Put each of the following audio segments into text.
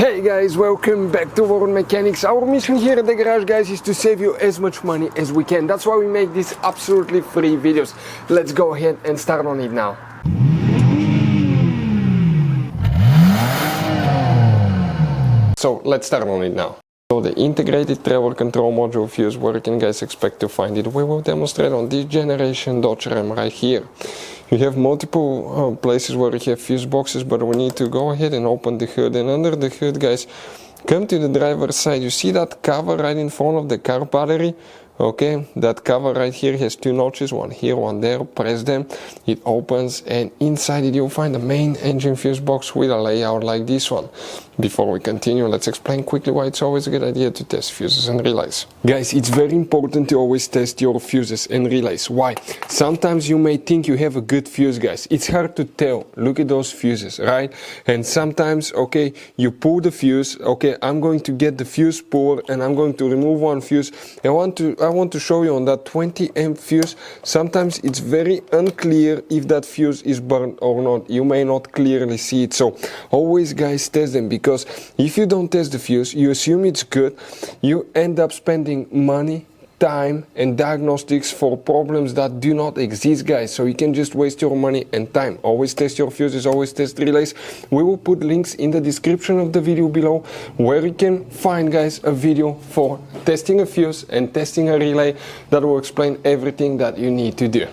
Hey guys, welcome back to World Mechanics. Our mission here at the garage, guys, is to save you as much money as we can. That's why we make these absolutely free videos. Let's go ahead and start on it now. So let's start on it now. So the integrated travel control module fuse, where you can guys expect to find it, we will demonstrate on this generation Dodge Ram right here. You have multiple places where you have fuse boxes, but we need to go ahead and open the hood, and under the hood, guys, come to the driver's side. You see that cover right in front of the car battery? Okay, that cover right here has two notches, one here, one there. Press them, it opens, and inside it you'll find the main engine fuse box with a layout like this one. Before we continue, let's explain quickly why it's always a good idea to test fuses and relays. Guys, it's very important to always test your fuses and relays. Why? Sometimes you may think you have a good fuse, guys. It's hard to tell. Look at those fuses, right? And sometimes, okay, you pull the fuse. Okay, I'm going to get the fuse puller and I'm going to remove one fuse. I want to show you on that 20 amp fuse. Sometimes it's very unclear if that fuse is burned or not. You may not clearly see it. So always, guys, test them, because if you don't test the fuse, you assume it's good, you end up spending money, time and diagnostics for problems that do not exist, guys. So you can just waste your money and time. Always test your fuses, always test relays. We will put links in the description of the video below where you can find, guys, a video for testing a fuse and testing a relay that will explain everything that you need to do.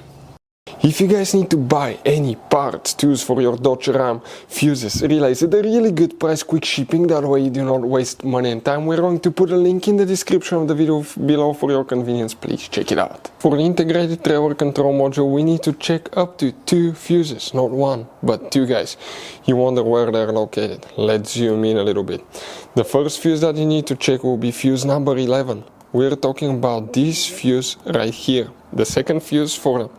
If you guys need to buy any parts, tools for your Dodge Ram, fuses, relays at a really good price, quick shipping, that way you do not waste money and time, we're going to put a link in the description of the video below for your convenience. Please check it out. For the integrated travel control module, we need to check up to 2 fuses, not 1, but 2, guys. You wonder where they're located. Let's zoom in a little bit. The first fuse that you need to check will be fuse number 11. We're talking about this fuse right here. The second fuse for the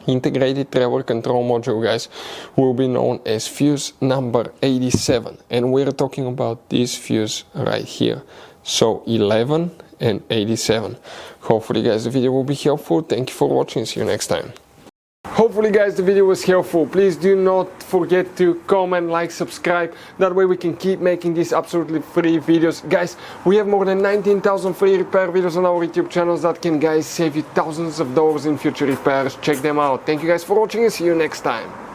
integrated travel control module, guys, will be known as fuse number 87, and we're talking about this fuse right here. So 11 and 87. Hopefully, guys, the video will be helpful. Thank you for watching. See you next time. Hopefully, guys, the video was helpful. Please do not forget to comment, like, subscribe. That way we can keep making these absolutely free videos. Guys, we have more than 19,000 free repair videos on our YouTube channels that can, guys, save you thousands of dollars in future repairs. Check them out. Thank you guys for watching and see you next time.